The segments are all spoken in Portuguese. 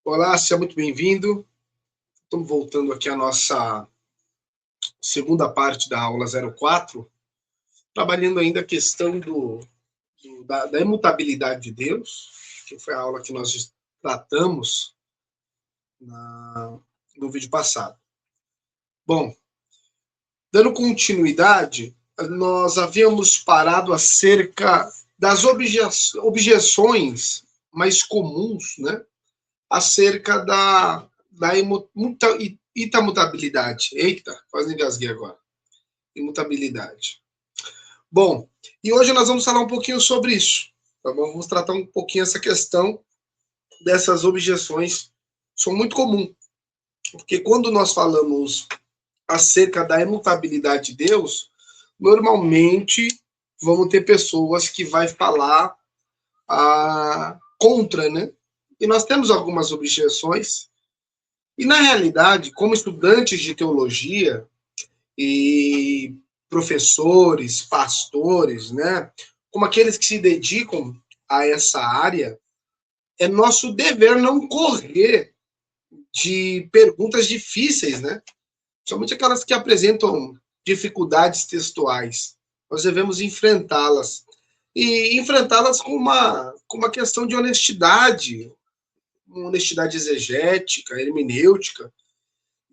Olá, seja muito bem-vindo. Estamos voltando aqui à nossa segunda parte da aula 04, trabalhando ainda a questão da imutabilidade de Deus, que foi a aula que nós tratamos no vídeo passado. Bom, dando continuidade, nós havíamos parado acerca das objeções mais comuns, né, acerca da imutabilidade. Eita, quase engasguei agora. Imutabilidade. Bom, e hoje nós vamos falar um pouquinho sobre isso. Tá bom? Vamos tratar um pouquinho essa questão dessas objeções. São muito comuns. Porque quando nós falamos acerca da imutabilidade de Deus, normalmente vamos ter pessoas que vai falar contra, né? E nós temos algumas objeções. E, na realidade, como estudantes de teologia e professores, pastores, né, como aqueles que se dedicam a essa área, é nosso dever não correr de perguntas difíceis, né? Somente aquelas que apresentam dificuldades textuais. Nós devemos enfrentá-las. E enfrentá-las com uma questão de honestidade, uma honestidade exegética, hermenêutica,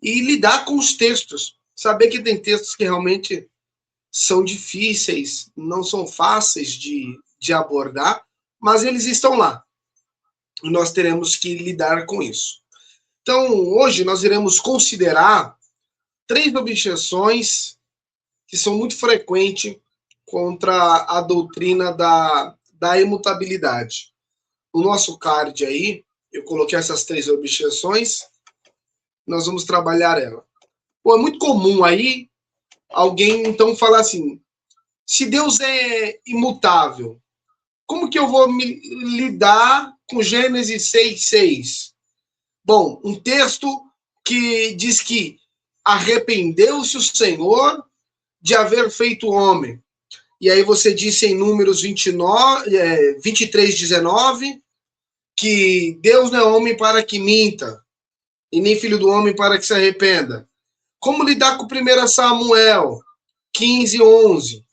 e lidar com os textos. Saber que tem textos que realmente são difíceis, não são fáceis de abordar, mas eles estão lá. E nós teremos que lidar com isso. Então, hoje nós iremos considerar 3 objeções que são muito frequentes contra a doutrina da imutabilidade. No nosso card aí, eu coloquei essas 3 objeções, nós vamos trabalhar ela. Pô, é muito comum aí alguém, então, falar assim, se Deus é imutável, como que eu vou lidar com Gênesis 6:6? Bom, um texto que diz que arrependeu-se o Senhor de haver feito o homem. E aí você disse em Números 23:19, que Deus não é homem para que minta, e nem filho do homem para que se arrependa. Como lidar com 1 Samuel 15:11,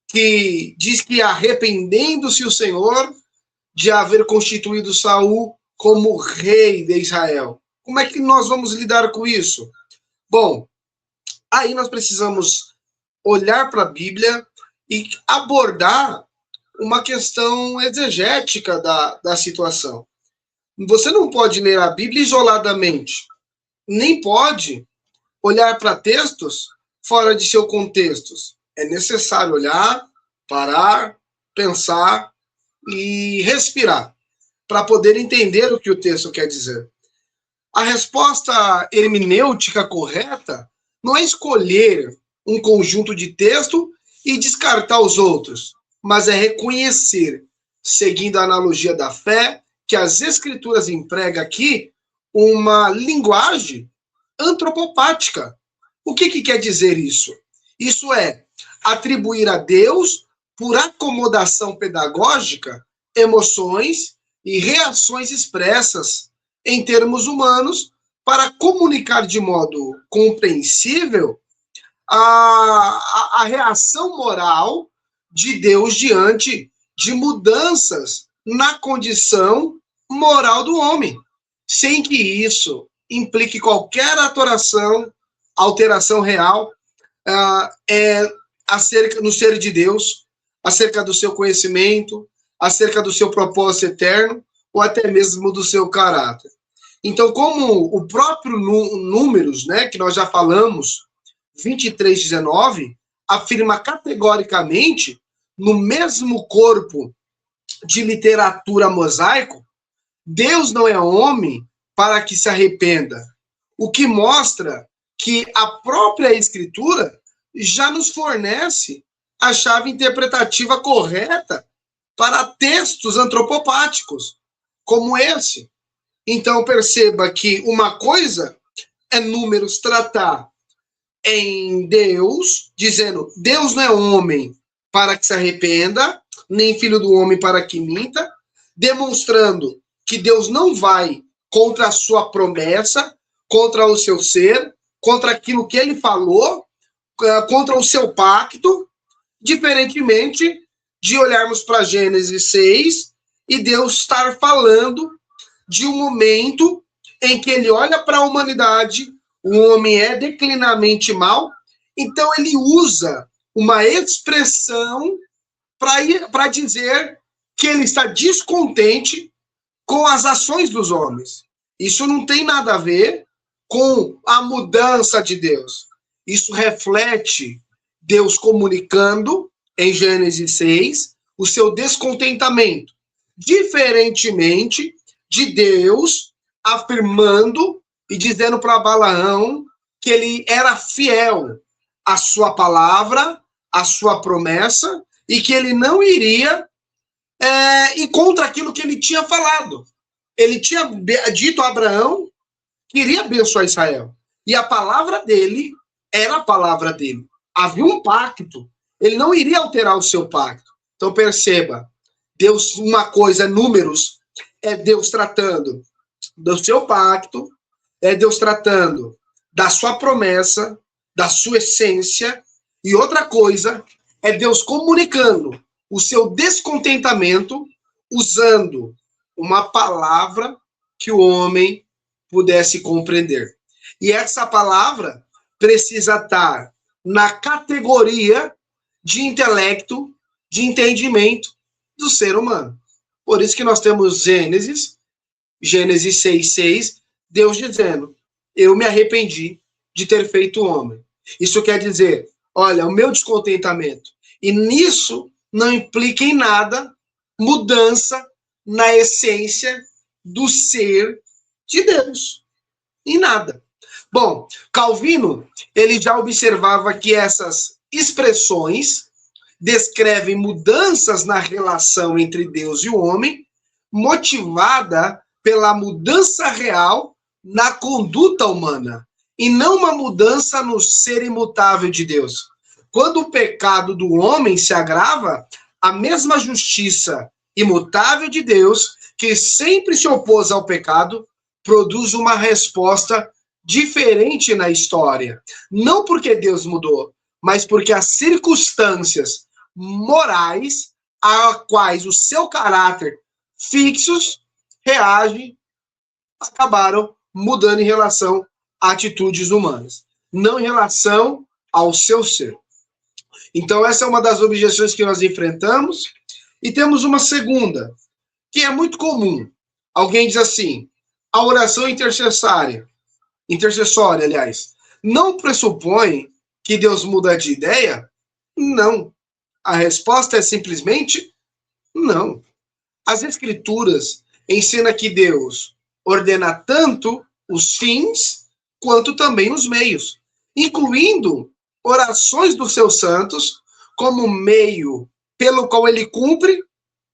que diz que arrependendo-se o Senhor de haver constituído Saul como rei de Israel. Como é que nós vamos lidar com isso? Bom, aí nós precisamos olhar para a Bíblia e abordar uma questão exegética da situação. Você não pode ler a Bíblia isoladamente, nem pode olhar para textos fora de seu contexto. É necessário olhar, parar, pensar e respirar para poder entender o que o texto quer dizer. A resposta hermenêutica correta não é escolher um conjunto de texto e descartar os outros, mas é reconhecer, seguindo a analogia da fé, que as escrituras empregam aqui uma linguagem antropopática. O que quer dizer isso? Isso é atribuir a Deus, por acomodação pedagógica, emoções e reações expressas em termos humanos para comunicar de modo compreensível a reação moral de Deus diante de mudanças na condição moral do homem, sem que isso implique qualquer alteração real acerca no ser de Deus, acerca do seu conhecimento, acerca do seu propósito eterno, ou até mesmo do seu caráter. Então, como o próprio Números, né, que nós já falamos, 23:19, afirma categoricamente, no mesmo corpo de literatura mosaico, Deus não é homem para que se arrependa, o que mostra que a própria Escritura já nos fornece a chave interpretativa correta para textos antropopáticos, como esse. Então, perceba que uma coisa é Números tratar em Deus, dizendo, Deus não é homem para que se arrependa, nem filho do homem para que minta, demonstrando que Deus não vai contra a sua promessa, contra o seu ser, contra aquilo que ele falou, contra o seu pacto, diferentemente de olharmos para Gênesis 6 e Deus estar falando de um momento em que ele olha para a humanidade, o homem é declinadamente mal, então ele usa uma expressão para dizer que ele está descontente com as ações dos homens. Isso não tem nada a ver com a mudança de Deus. Isso reflete Deus comunicando, em Gênesis 6, o seu descontentamento, diferentemente de Deus afirmando e dizendo para Balaão que ele era fiel à sua palavra, à sua promessa, e que ele não iria ir contra aquilo que ele tinha falado. Ele tinha dito a Abraão que iria abençoar Israel. E a palavra dele era a palavra dele. Havia um pacto. Ele não iria alterar o seu pacto. Então perceba, Deus, uma coisa, números, é Deus tratando do seu pacto, é Deus tratando da sua promessa, da sua essência, e outra coisa é Deus comunicando o seu descontentamento usando uma palavra que o homem pudesse compreender. E essa palavra precisa estar na categoria de intelecto, de entendimento do ser humano. Por isso que nós temos Gênesis 6:6, Deus dizendo, eu me arrependi de ter feito o homem. Isso quer dizer, olha, o meu descontentamento. E nisso não implica em nada mudança na essência do ser de Deus. Em nada. Bom, Calvino, ele já observava que essas expressões descrevem mudanças na relação entre Deus e o homem, motivada pela mudança real na conduta humana, e não uma mudança no ser imutável de Deus. Quando o pecado do homem se agrava, a mesma justiça imutável de Deus, que sempre se opôs ao pecado, produz uma resposta diferente na história. Não porque Deus mudou, mas porque as circunstâncias morais a quais o seu caráter fixos reagem, acabaram mudando em relação a atitudes humanas, não em relação ao seu ser. Então essa é uma das objeções que nós enfrentamos, e temos uma segunda, que é muito comum. Alguém diz assim, a oração intercessória, aliás, não pressupõe que Deus muda de ideia? Não. A resposta é simplesmente não. As Escrituras ensinam que Deus ordena tanto os fins quanto também os meios, incluindo orações dos seus santos como meio pelo qual ele cumpre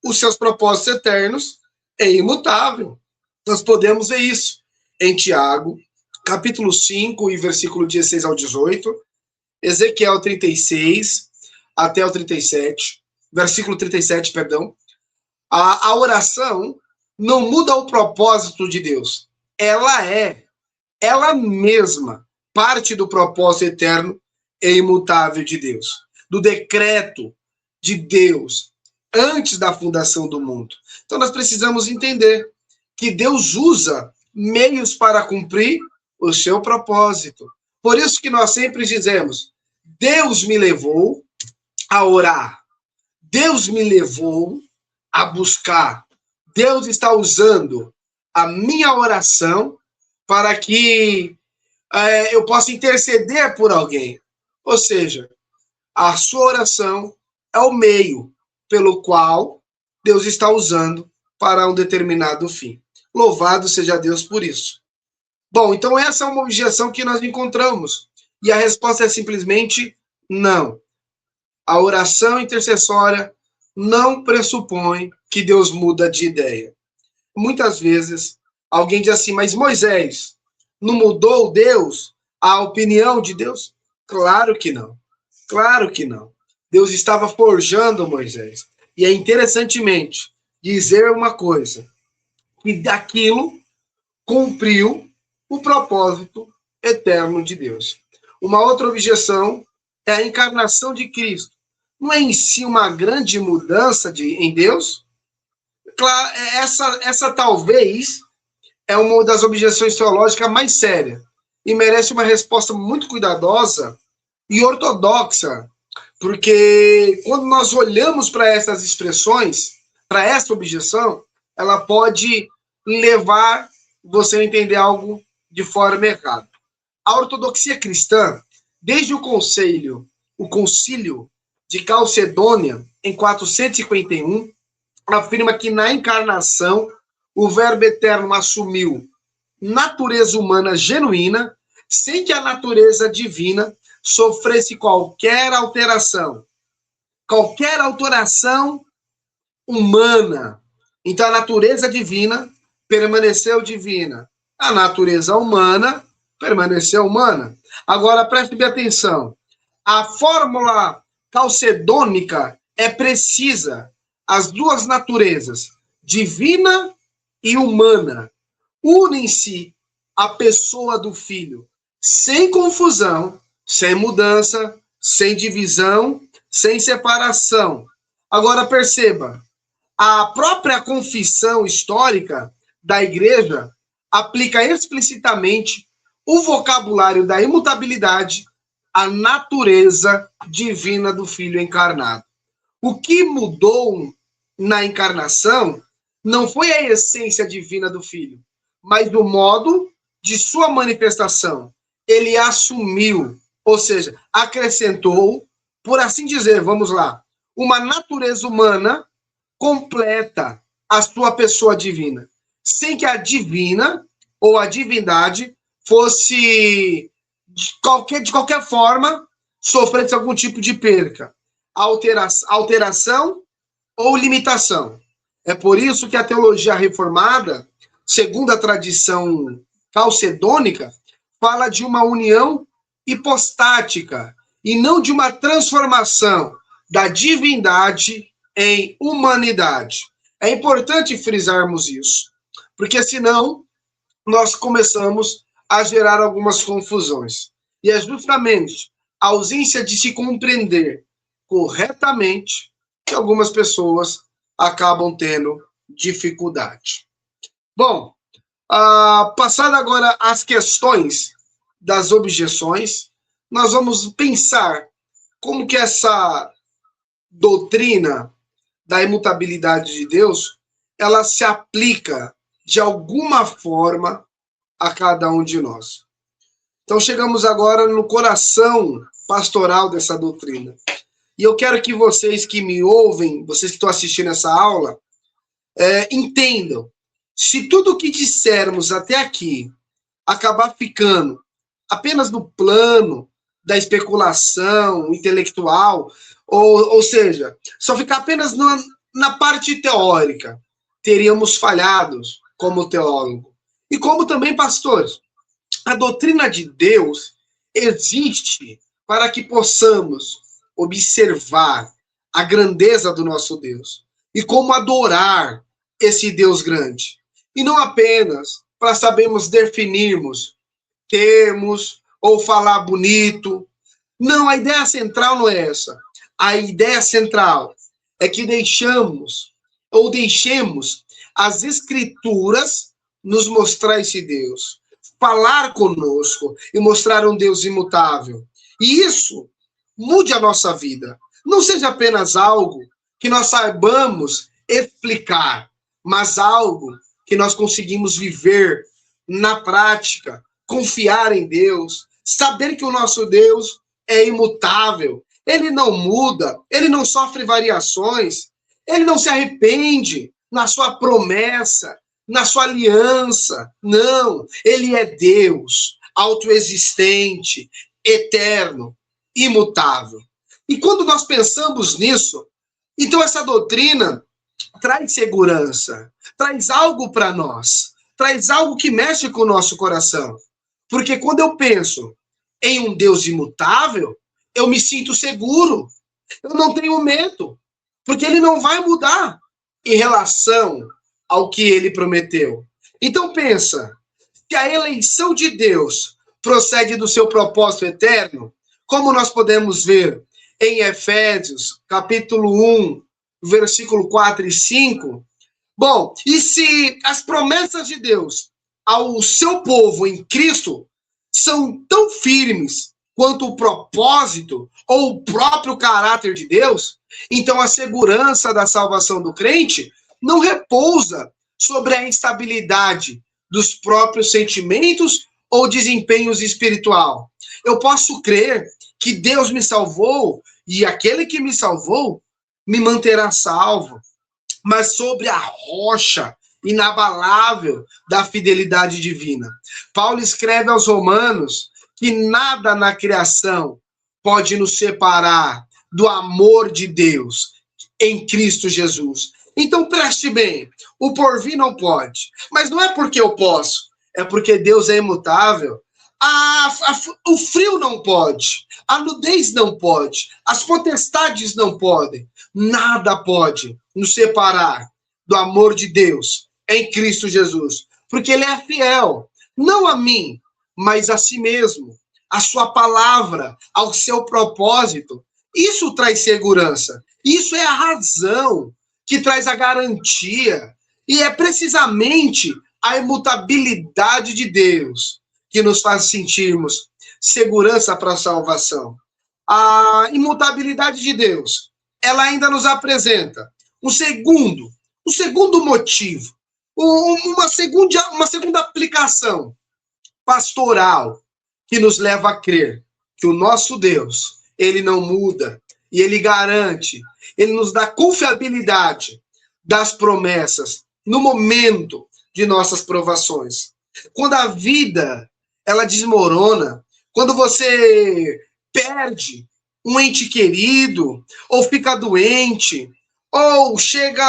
os seus propósitos eternos e imutável. Nós podemos ver isso em Tiago, capítulo 5, e versículo 16 ao 18, Ezequiel 36 até o 37, versículo 37, perdão. A oração não muda o propósito de Deus. Ela mesma, parte do propósito eterno e imutável de Deus, do decreto de Deus antes da fundação do mundo. Então nós precisamos entender que Deus usa meios para cumprir o seu propósito. Por isso que nós sempre dizemos, Deus me levou a orar, Deus me levou a buscar, Deus está usando a minha oração para que eu possa interceder por alguém. Ou seja, a sua oração é o meio pelo qual Deus está usando para um determinado fim. Louvado seja Deus por isso. Bom, então essa é uma objeção que nós encontramos. E a resposta é simplesmente não. A oração intercessória não pressupõe que Deus muda de ideia. Muitas vezes, alguém diz assim, mas Moisés, não mudou Deus a opinião de Deus? Claro que não. Claro que não. Deus estava forjando Moisés. E é interessantemente dizer uma coisa, que daquilo cumpriu o propósito eterno de Deus. Uma outra objeção é a encarnação de Cristo. Não é em si uma grande mudança em Deus? Claro, essa talvez é uma das objeções teológicas mais sérias e merece uma resposta muito cuidadosa e ortodoxa, porque quando nós olhamos para essas expressões, para essa objeção, ela pode levar você a entender algo de forma errada. A ortodoxia cristã, desde o concílio de Calcedônia, em 451, afirma que na encarnação o Verbo eterno assumiu natureza humana genuína, sem que a natureza divina sofresse qualquer alteração humana. Então a natureza divina permaneceu divina, a natureza humana permaneceu humana. Agora preste bem atenção, a fórmula calcedônica é precisa. As duas naturezas, divina e humana, unem-se à pessoa do Filho, sem confusão, sem mudança, sem divisão, sem separação. Agora perceba, a própria confissão histórica da Igreja aplica explicitamente o vocabulário da imutabilidade à natureza divina do Filho encarnado. O que mudou na encarnação não foi a essência divina do Filho, mas o modo de sua manifestação. Ele assumiu, ou seja, acrescentou, por assim dizer, vamos lá, uma natureza humana completa a sua pessoa divina, sem que a divina ou a divindade fosse, de qualquer forma, sofresse algum tipo de perca, alteração ou limitação. É por isso que a teologia reformada, segundo a tradição calcedônica, fala de uma união hipostática e não de uma transformação da divindade em humanidade. É importante frisarmos isso, porque senão nós começamos a gerar algumas confusões. E é justamente a ausência de se compreender corretamente que algumas pessoas acabam tendo dificuldade. Bom, passando agora às questões das objeções, nós vamos pensar como que essa doutrina da imutabilidade de Deus, ela se aplica de alguma forma a cada um de nós. Então chegamos agora no coração pastoral dessa doutrina. E eu quero que vocês que me ouvem, vocês que estão assistindo essa aula, entendam. Se tudo o que dissermos até aqui acabar ficando apenas no plano da especulação intelectual, ou seja, só ficar apenas na parte teórica, teríamos falhados como teólogo. E como também pastores. A doutrina de Deus existe para que possamos observar a grandeza do nosso Deus e como adorar esse Deus grande. E não apenas para sabermos definirmos termos ou falar bonito. Não, a ideia central não é essa. A ideia central é que deixemos as Escrituras nos mostrar esse Deus, falar conosco e mostrar um Deus imutável. E isso mude a nossa vida. Não seja apenas algo que nós saibamos explicar, mas algo que nós conseguimos viver na prática, confiar em Deus, saber que o nosso Deus é imutável, ele não muda, ele não sofre variações, ele não se arrepende na sua promessa, na sua aliança. Não, ele é Deus, autoexistente, eterno, imutável. E quando nós pensamos nisso, então essa doutrina traz segurança, traz algo para nós, traz algo que mexe com o nosso coração. Porque quando eu penso em um Deus imutável, eu me sinto seguro, eu não tenho medo, porque ele não vai mudar em relação ao que ele prometeu. Então pensa, Se a eleição de Deus procede do seu propósito eterno, como nós podemos ver em Efésios, capítulo 1, versículo 4 e 5. Bom, e se as promessas de Deus ao seu povo em Cristo são tão firmes quanto o propósito ou o próprio caráter de Deus, então a segurança da salvação do crente não repousa sobre a instabilidade dos próprios sentimentos ou desempenhos espiritual. Eu posso crer que Deus me salvou e aquele que me salvou me manterá salvo, mas sobre a rocha inabalável da fidelidade divina. Paulo escreve aos Romanos que nada na criação pode nos separar do amor de Deus em Cristo Jesus. Então preste bem, o porvir não pode, mas não é porque eu posso, é porque Deus é imutável. O frio não pode, a nudez não pode, as potestades não podem, nada pode nos separar do amor de Deus em Cristo Jesus, porque Ele é fiel, não a mim, mas a si mesmo, a sua palavra, ao seu propósito. Isso traz segurança, isso é a razão que traz a garantia, e é precisamente a imutabilidade de Deus que nos faz sentirmos segurança para a salvação. A imutabilidade de Deus, ela ainda nos apresenta um segundo motivo, uma segunda aplicação pastoral que nos leva a crer que o nosso Deus, ele não muda e ele garante, ele nos dá confiabilidade das promessas no momento de nossas provações. Quando a vida ela desmorona, quando você perde um ente querido, ou fica doente, ou chega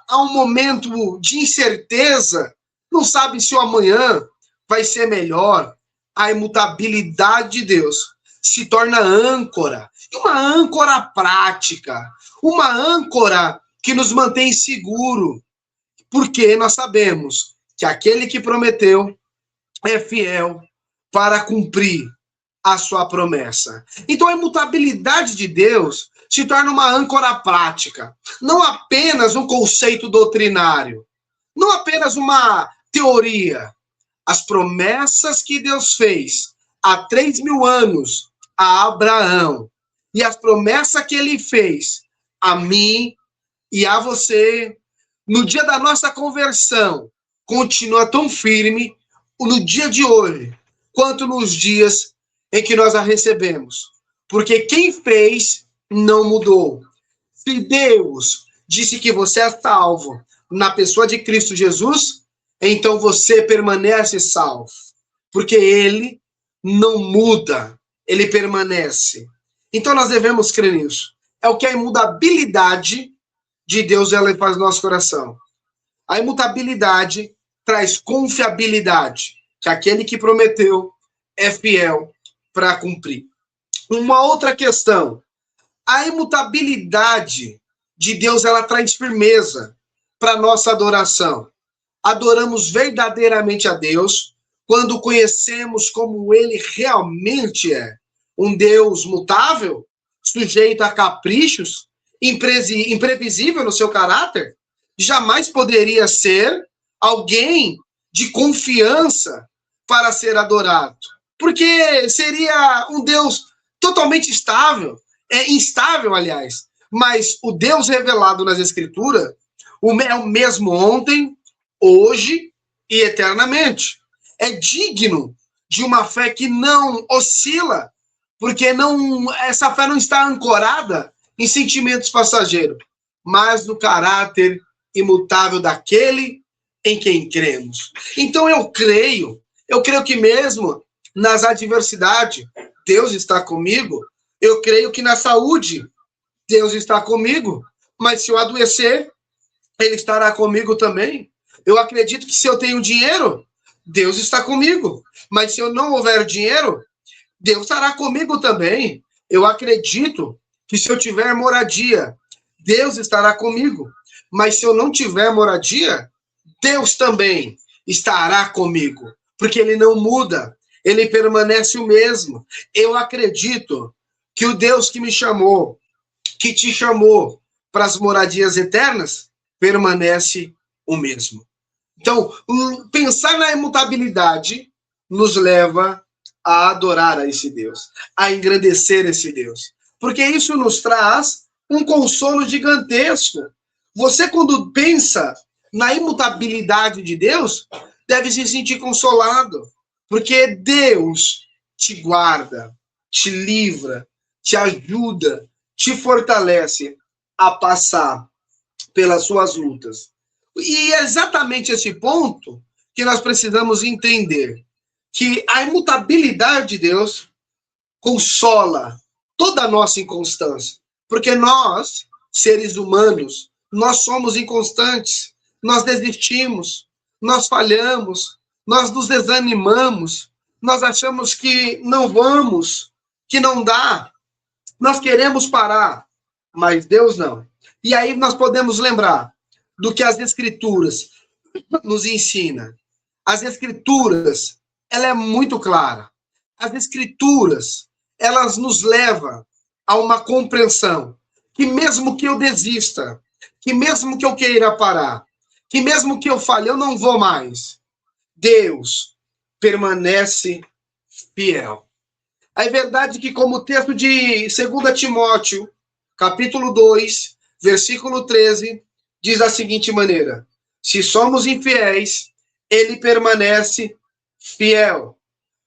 a um momento de incerteza, não sabe se o amanhã vai ser melhor, a imutabilidade de Deus se torna âncora, uma âncora prática, uma âncora que nos mantém seguro, porque nós sabemos que aquele que prometeu é fiel para cumprir a sua promessa. Então a imutabilidade de Deus se torna uma âncora prática, não apenas um conceito doutrinário, não apenas uma teoria. As promessas que Deus fez há 3.000 anos a Abraão e as promessas que ele fez a mim e a você no dia da nossa conversão continua tão firme no dia de hoje quanto nos dias em que nós a recebemos. Porque quem fez não mudou. Se Deus disse que você é salvo na pessoa de Cristo Jesus, então você permanece salvo. Porque Ele não muda, Ele permanece. Então nós devemos crer nisso. É o que a imutabilidade de Deus ela faz no nosso coração. A imutabilidade traz confiabilidade, que aquele que prometeu é fiel para cumprir. Uma outra questão, a imutabilidade de Deus, ela traz firmeza para nossa adoração. Adoramos verdadeiramente a Deus quando conhecemos como Ele realmente é. Um Deus mutável, sujeito a caprichos, imprevisível no seu caráter, jamais poderia ser alguém de confiança para ser adorado. Porque seria um Deus totalmente instável, aliás. Mas o Deus revelado nas Escrituras é o mesmo ontem, hoje e eternamente. É digno de uma fé que não oscila, porque essa fé não está ancorada em sentimentos passageiros, mas no caráter imutável daquele em quem cremos. Então eu creio que mesmo nas adversidades, Deus está comigo. Eu creio que na saúde, Deus está comigo. Mas se eu adoecer, Ele estará comigo também. Eu acredito que se eu tenho dinheiro, Deus está comigo. Mas se eu não houver dinheiro, Deus estará comigo também. Eu acredito que se eu tiver moradia, Deus estará comigo. Mas se eu não tiver moradia, Deus também estará comigo. porque ele não muda, ele permanece o mesmo. Eu acredito que o Deus que me chamou, que te chamou para as moradias eternas, permanece o mesmo. Então, pensar na imutabilidade nos leva a adorar a esse Deus, a engrandecer esse Deus. Porque isso nos traz um consolo gigantesco. Você, quando pensa na imutabilidade de Deus, deve se sentir consolado. Porque Deus te guarda, te livra, te ajuda, te fortalece a passar pelas suas lutas. E é exatamente esse ponto que nós precisamos entender, que a imutabilidade de Deus consola toda a nossa inconstância, porque nós, seres humanos, nós somos inconstantes, nós desistimos, nós falhamos, nós nos desanimamos, nós achamos que não vamos, que não dá, nós queremos parar, mas Deus não. E aí nós podemos lembrar do que as Escrituras nos ensinam. As Escrituras, ela é muito clara. As Escrituras, elas nos levam a uma compreensão que mesmo que eu desista, que mesmo que eu queira parar, que mesmo que eu fale, eu não vou mais, Deus permanece fiel. É verdade que, como o texto de 2 Timóteo, capítulo 2, versículo 13, diz da seguinte maneira: se somos infiéis, ele permanece fiel.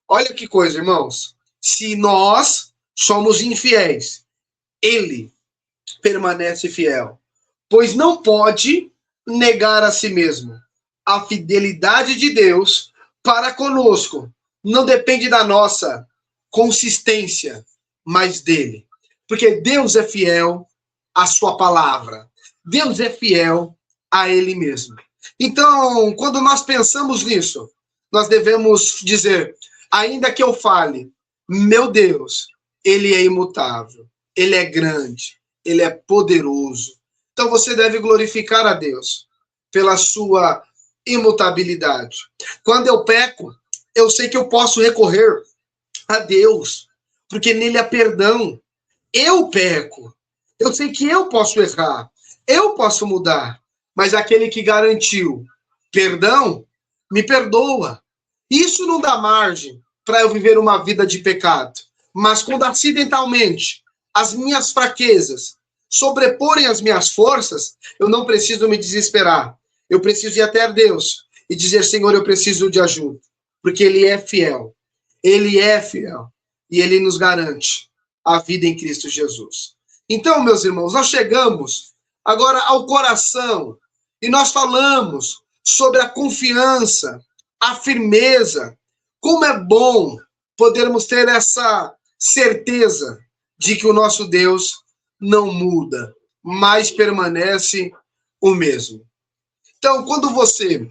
Olha que coisa, irmãos. Se nós somos infiéis, ele permanece fiel, pois não pode negar a si mesmo. A fidelidade de Deus para conosco não depende da nossa consistência, mas dele. Porque Deus é fiel à sua palavra. Deus é fiel a ele mesmo. Então, quando nós pensamos nisso, nós devemos dizer, ainda que eu fale, meu Deus, ele é imutável, ele é grande, ele é poderoso. Então você deve glorificar a Deus pela sua imutabilidade. Quando eu peco, eu sei que eu posso recorrer a Deus, porque nele há perdão. Eu peco, eu sei que eu posso errar, eu posso mudar, mas aquele que garantiu perdão, me perdoa. Isso não dá margem para eu viver uma vida de pecado. Mas quando acidentalmente as minhas fraquezas sobreporem as minhas forças, eu não preciso me desesperar. Eu preciso ir até Deus e dizer, Senhor, eu preciso de ajuda. Porque Ele é fiel. Ele é fiel. E Ele nos garante a vida em Cristo Jesus. Então, meus irmãos, nós chegamos agora ao coração e nós falamos sobre a confiança, a firmeza. Como é bom podermos ter essa certeza de que o nosso Deus não muda, mas permanece o mesmo. Então, quando você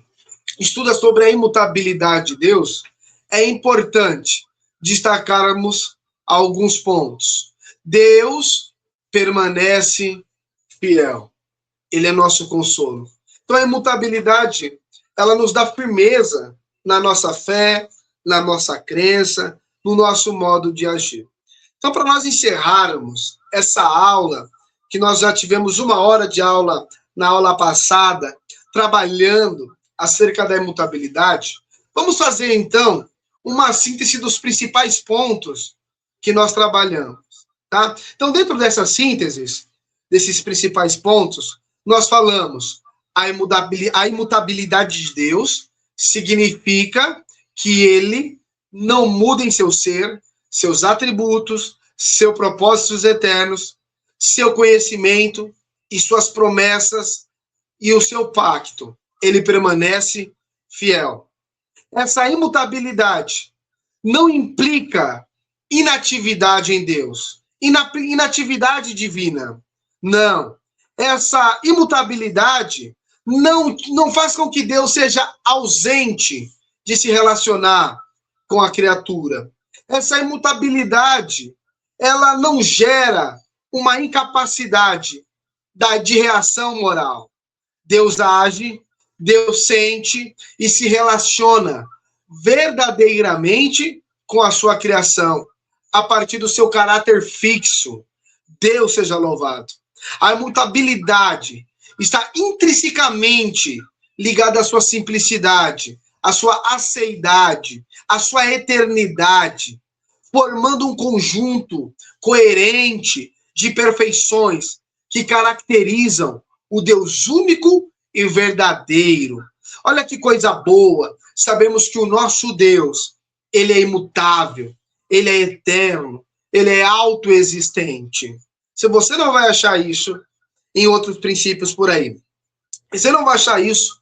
estuda sobre a imutabilidade de Deus, é importante destacarmos alguns pontos. Deus permanece fiel. Ele é nosso consolo. Então, a imutabilidade, ela nos dá firmeza na nossa fé, na nossa crença, no nosso modo de agir. Então, para nós encerrarmos essa aula, que nós já tivemos 1 hora de aula na aula passada, trabalhando acerca da imutabilidade, vamos fazer, então, uma síntese dos principais pontos que nós trabalhamos. Tá? Então, dentro dessas sínteses, desses principais pontos, nós falamos a imutabilidade de Deus significa que ele não muda em seu ser, seus atributos, seus propósitos eternos, seu conhecimento e suas promessas e o seu pacto. Ele permanece fiel. Essa imutabilidade não implica inatividade em Deus, inatividade divina. Não. Essa imutabilidade não faz com que Deus seja ausente de se relacionar com a criatura. Essa imutabilidade, ela não gera uma incapacidade de reação moral. Deus age, Deus sente e se relaciona verdadeiramente com a sua criação, a partir do seu caráter fixo. Deus seja louvado. A imutabilidade está intrinsecamente ligada à sua simplicidade, à sua aceidade, à sua eternidade, formando um conjunto coerente de perfeições que caracterizam o Deus único e verdadeiro. Olha que coisa boa. Sabemos que o nosso Deus, ele é imutável, ele é eterno, ele é autoexistente. Se você não vai achar isso em outros princípios por aí, você não vai achar isso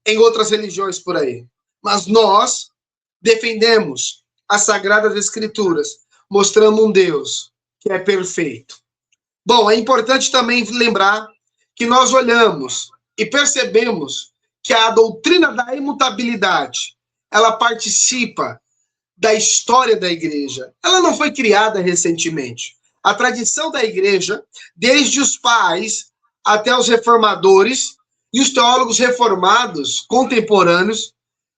em outras religiões por aí. Mas nós defendemos as Sagradas Escrituras, mostrando um Deus que é perfeito. Bom, é importante também lembrar que nós olhamos e percebemos que a doutrina da imutabilidade, ela participa da história da igreja. Ela não foi criada recentemente. A tradição da igreja, desde os pais até os reformadores e os teólogos reformados contemporâneos,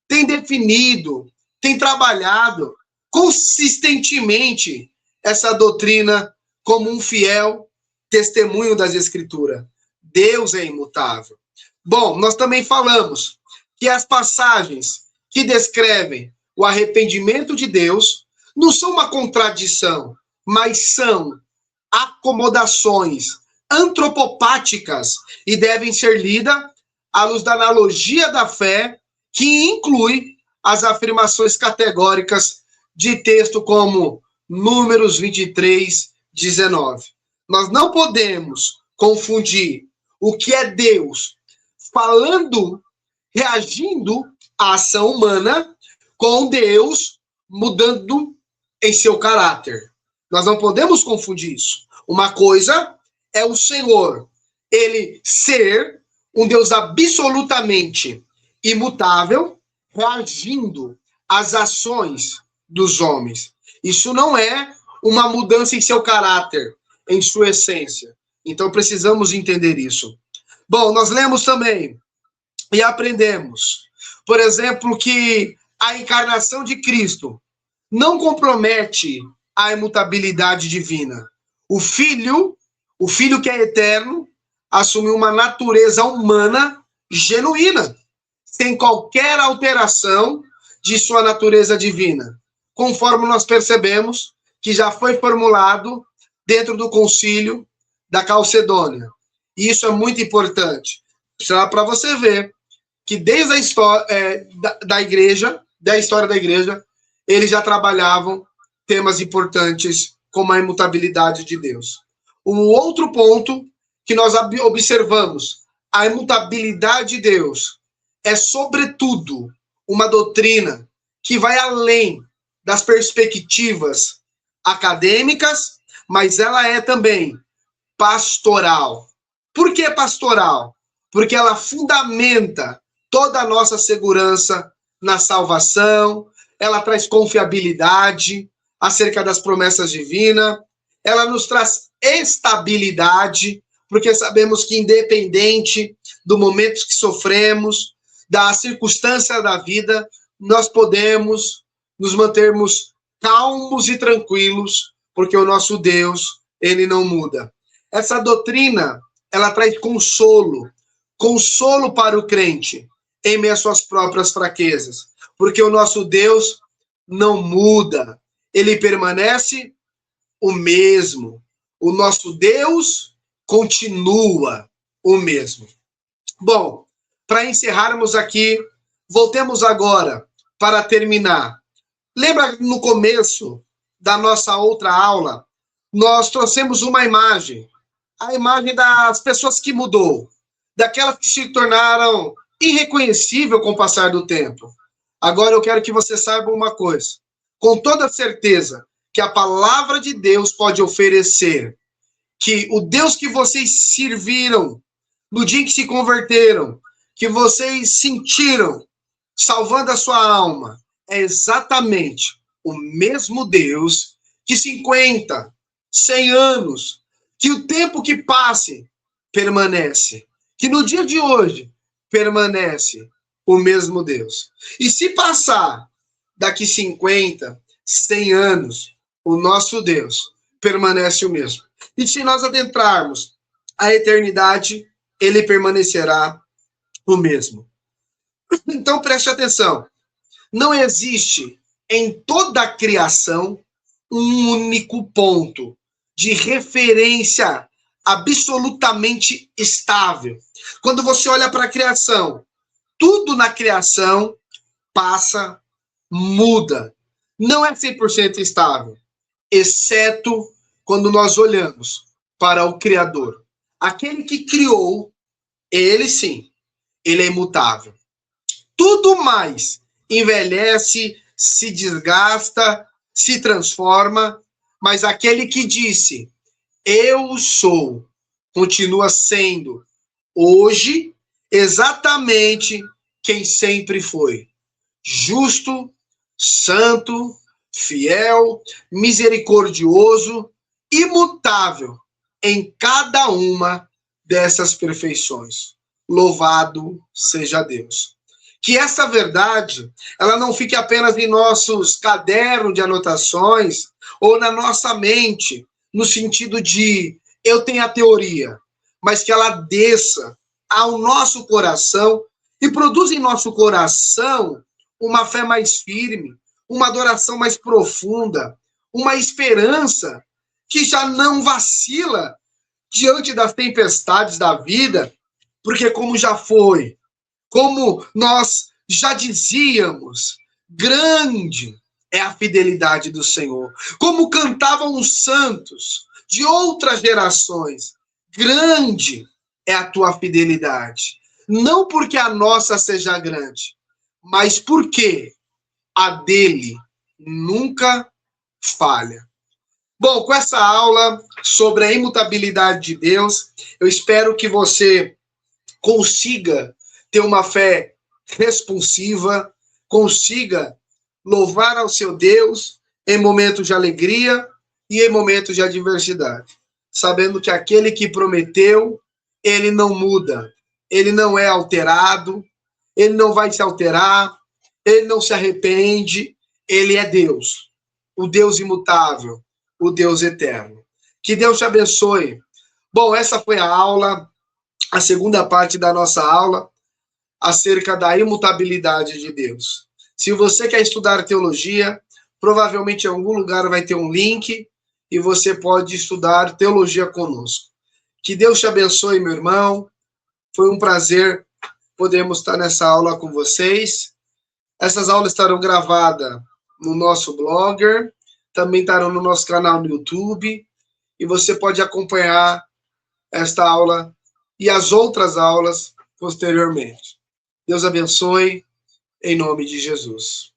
tem definido, tem trabalhado consistentemente essa doutrina como um fiel testemunho das Escrituras. Deus é imutável. Bom, nós também falamos que as passagens que descrevem o arrependimento de Deus não são uma contradição, mas são acomodações antropopáticas e devem ser lidas à luz da analogia da fé, que inclui as afirmações categóricas de texto como Números 23, 19. Nós não podemos confundir o que é Deus falando, reagindo à ação humana, com Deus mudando em seu caráter. Nós não podemos confundir isso. Uma coisa é o Senhor, ele ser um Deus absolutamente imutável, reagindo às ações dos homens. Isso não é uma mudança em seu caráter, em sua essência. Então precisamos entender isso. Bom, nós lemos também e aprendemos, por exemplo, que a encarnação de Cristo não compromete a imutabilidade divina. O Filho que é eterno, assumiu uma natureza humana genuína, sem qualquer alteração de sua natureza divina, conforme nós percebemos que já foi formulado dentro do concílio da Calcedônia. E isso é muito importante, para você ver que desde a história da igreja, da história da igreja, eles já trabalhavam temas importantes como a imutabilidade de Deus. Um outro ponto que nós observamos, a imutabilidade de Deus é, sobretudo, uma doutrina que vai além das perspectivas acadêmicas, mas ela é também pastoral. Por que pastoral? Porque ela fundamenta toda a nossa segurança na salvação, ela traz confiabilidade acerca das promessas divinas, ela nos traz estabilidade, porque sabemos que independente do momento que sofremos, da circunstância da vida, nós podemos nos mantermos calmos e tranquilos, porque o nosso Deus, ele não muda. Essa doutrina, ela traz consolo para o crente, em meio às suas próprias fraquezas, porque o nosso Deus não muda, ele permanece o mesmo. O nosso Deus continua o mesmo. Bom, para encerrarmos aqui, voltemos agora para terminar. Lembra no começo da nossa outra aula, nós trouxemos uma imagem, a imagem das pessoas que mudou, daquelas que se tornaram irreconhecíveis com o passar do tempo. Agora eu quero que você saiba uma coisa, com toda certeza, que a palavra de Deus pode oferecer, que o Deus que vocês serviram no dia em que se converteram, que vocês sentiram salvando a sua alma, é exatamente o mesmo Deus que 50, 100 anos, que o tempo que passe permanece, que no dia de hoje permanece o mesmo Deus. E se passar daqui 50, 100 anos, o nosso Deus permanece o mesmo. E se nós adentrarmos a eternidade, ele permanecerá o mesmo. Então preste atenção. Não existe em toda a criação um único ponto de referência absolutamente estável. Quando você olha para a criação, tudo na criação passa, muda. Não é 100% estável, exceto quando nós olhamos para o Criador. Aquele que criou, ele sim, ele é imutável. Tudo mais envelhece, se desgasta, se transforma, mas aquele que disse, eu sou, continua sendo hoje exatamente quem sempre foi. Justo, santo, fiel, misericordioso, imutável em cada uma dessas perfeições. Louvado seja Deus. Que essa verdade, ela não fique apenas em nossos cadernos de anotações ou na nossa mente, no sentido de eu tenho a teoria, mas que ela desça ao nosso coração e produza em nosso coração uma fé mais firme, uma adoração mais profunda, uma esperança que já não vacila diante das tempestades da vida, porque como já foi, como nós já dizíamos, grande é a fidelidade do Senhor. Como cantavam os santos de outras gerações, grande é a tua fidelidade. Não porque a nossa seja grande, mas porque a dele nunca falha. Bom, com essa aula sobre a imutabilidade de Deus, eu espero que você consiga ter uma fé responsiva, consiga louvar ao seu Deus em momentos de alegria e em momentos de adversidade, sabendo que aquele que prometeu, ele não muda, ele não é alterado, ele não vai se alterar, ele não se arrepende, ele é Deus, o Deus imutável, o Deus eterno. Que Deus te abençoe. Bom, essa foi a aula, a segunda parte da nossa aula, acerca da imutabilidade de Deus. Se você quer estudar teologia, provavelmente em algum lugar vai ter um link e você pode estudar teologia conosco. Que Deus te abençoe, meu irmão. Foi um prazer podermos estar nessa aula com vocês. Essas aulas estarão gravadas no nosso blogger, também estarão no nosso canal no YouTube, e você pode acompanhar esta aula e as outras aulas posteriormente. Deus abençoe, em nome de Jesus.